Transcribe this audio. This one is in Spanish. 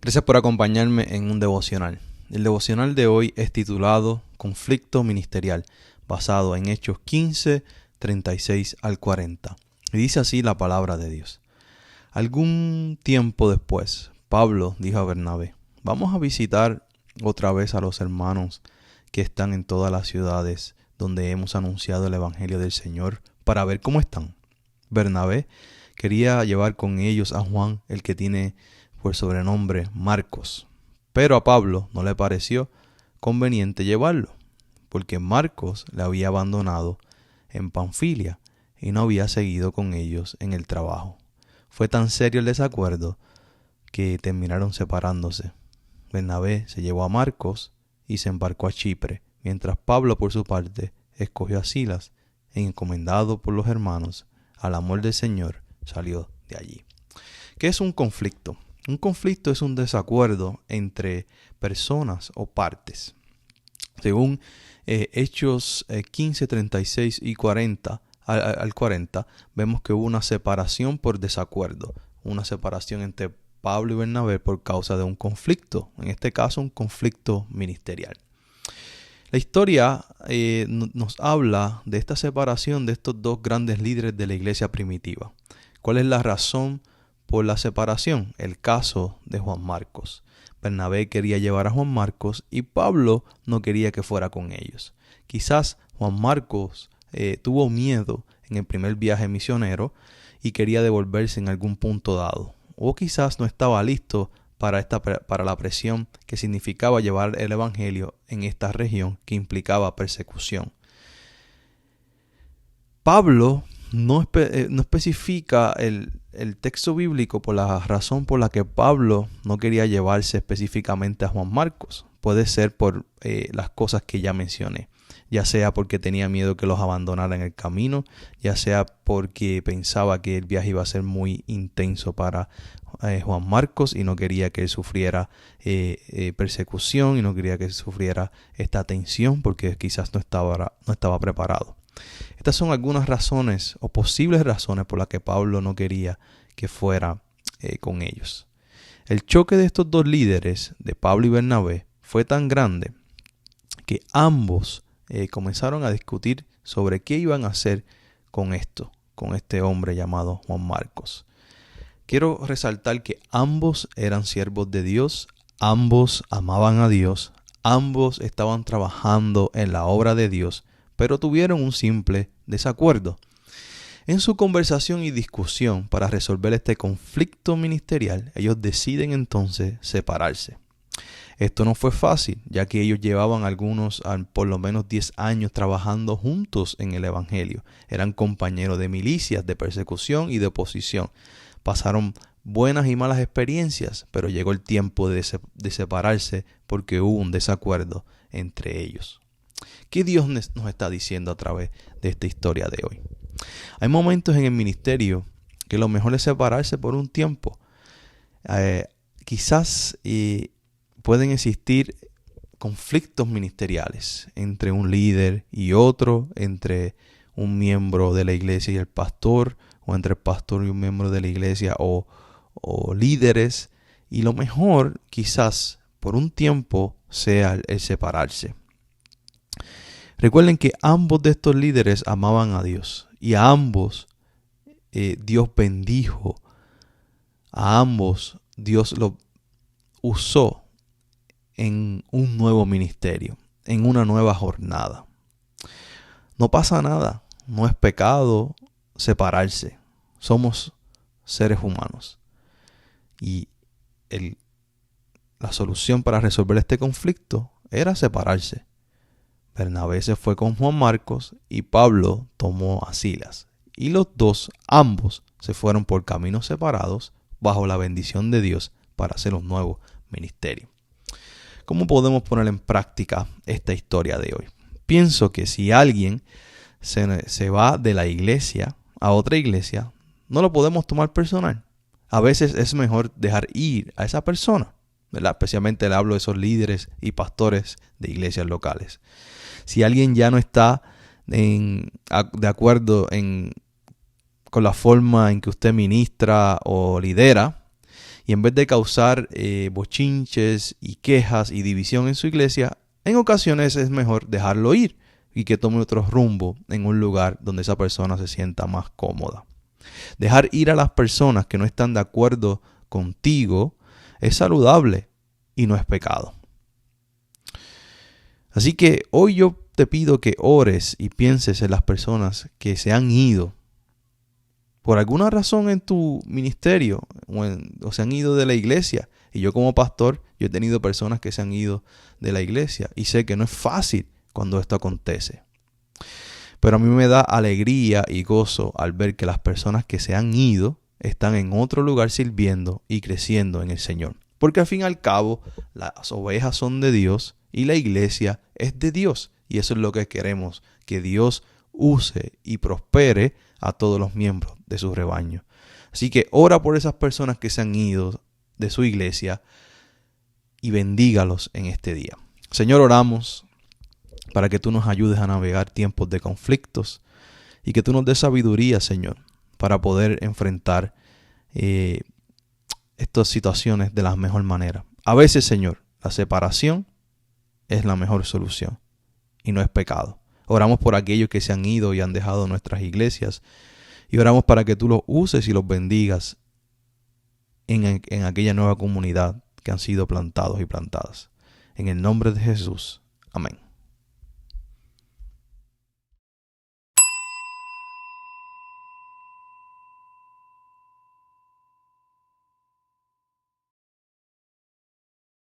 Gracias por acompañarme en un devocional. El devocional de hoy es titulado Conflicto Ministerial, basado en Hechos 15, 36 al 40. Y dice así la palabra de Dios. Algún tiempo después, Pablo dijo a Bernabé: vamos a visitar otra vez a los hermanos que están en todas las ciudades donde hemos anunciado el Evangelio del Señor para ver cómo están. Bernabé quería llevar con ellos a Juan, el que tiene por sobrenombre Marcos. Pero a Pablo no le pareció conveniente llevarlo, porque Marcos le había abandonado en Panfilia y no había seguido con ellos en el trabajo. Fue tan serio el desacuerdo que terminaron separándose. Bernabé se llevó a Marcos y se embarcó a Chipre, mientras Pablo, por su parte, escogió a Silas e, encomendado por los hermanos al amor del Señor, salió de allí. ¿Qué es un conflicto? Un conflicto es un desacuerdo entre personas o partes. Según Hechos 15, 36 y 40 al 40, vemos que hubo una separación por desacuerdo, una separación entre Pablo y Bernabé por causa de un conflicto, en este caso un conflicto ministerial. La historia nos habla de esta separación de estos dos grandes líderes de la iglesia primitiva. ¿Cuál es la razón por la separación? El caso de Juan Marcos. Bernabé quería llevar a Juan Marcos y Pablo no quería que fuera con ellos. Quizás Juan Marcos tuvo miedo en el primer viaje misionero y quería devolverse en algún punto dado. O quizás no estaba listo para la presión que significaba llevar el evangelio en esta región que implicaba persecución. Pablo no especifica el texto bíblico por la razón por la que Pablo no quería llevarse específicamente a Juan Marcos. Puede ser por las cosas que ya mencioné, ya sea porque tenía miedo que los abandonara en el camino, ya sea porque pensaba que el viaje iba a ser muy intenso para Juan Marcos y no quería que él sufriera persecución y no quería que él sufriera esta tensión porque quizás no estaba preparado. Estas son algunas razones o posibles razones por las que Pablo no quería que fuera con ellos. El choque de estos dos líderes, de Pablo y Bernabé, fue tan grande que ambos comenzaron a discutir sobre qué iban a hacer con este hombre llamado Juan Marcos. Quiero resaltar que ambos eran siervos de Dios, ambos amaban a Dios, ambos estaban trabajando en la obra de Dios, pero tuvieron un simple desacuerdo. En su conversación y discusión para resolver este conflicto ministerial, ellos deciden entonces separarse. Esto no fue fácil, ya que ellos llevaban por lo menos 10 años trabajando juntos en el Evangelio. Eran compañeros de milicias, de persecución y de oposición. Pasaron buenas y malas experiencias, pero llegó el tiempo de separarse porque hubo un desacuerdo entre ellos. ¿Qué Dios nos está diciendo a través de esta historia de hoy? Hay momentos en el ministerio que lo mejor es separarse por un tiempo. Quizás pueden existir conflictos ministeriales entre un líder y otro, entre un miembro de la iglesia y el pastor, o entre el pastor y un miembro de la iglesia, o líderes. Y lo mejor quizás por un tiempo sea el separarse. Recuerden que ambos de estos líderes amaban a Dios y a ambos Dios bendijo. A ambos Dios los usó en un nuevo ministerio, en una nueva jornada. No pasa nada, no es pecado separarse. Somos seres humanos. Y la solución para resolver este conflicto era separarse. Bernabé se fue con Juan Marcos y Pablo tomó a Silas. Y los dos, ambos, se fueron por caminos separados bajo la bendición de Dios para hacer un nuevo ministerio. ¿Cómo podemos poner en práctica esta historia de hoy? Pienso que si alguien se va de la iglesia a otra iglesia, no lo podemos tomar personal. A veces es mejor dejar ir a esa persona, ¿verdad? Especialmente le hablo de esos líderes y pastores de iglesias locales. Si alguien ya no está de acuerdo con la forma en que usted ministra o lidera, Y en vez de causar bochinches y quejas y división en su iglesia, en ocasiones es mejor dejarlo ir y que tome otro rumbo en un lugar donde esa persona se sienta más cómoda. Dejar ir a las personas que no están de acuerdo contigo es saludable y no es pecado. Así que hoy yo te pido que ores y pienses en las personas que se han ido por alguna razón en tu ministerio o se han ido de la iglesia. Y yo como pastor, yo he tenido personas que se han ido de la iglesia y sé que no es fácil cuando esto acontece. Pero a mí me da alegría y gozo al ver que las personas que se han ido están en otro lugar sirviendo y creciendo en el Señor. Porque al fin y al cabo, las ovejas son de Dios y la iglesia es de Dios. Y eso es lo que queremos, que Dios use y prospere a todos los miembros de su rebaño. Así que ora por esas personas que se han ido de su iglesia y bendígalos en este día. Señor, oramos para que tú nos ayudes a navegar tiempos de conflictos y que tú nos des sabiduría, Señor, para poder enfrentar estas situaciones de la mejor manera. A veces, Señor, la separación es la mejor solución y no es pecado. Oramos por aquellos que se han ido y han dejado nuestras iglesias y oramos para que tú los uses y los bendigas en aquella nueva comunidad que han sido plantados y plantadas. En el nombre de Jesús. Amén.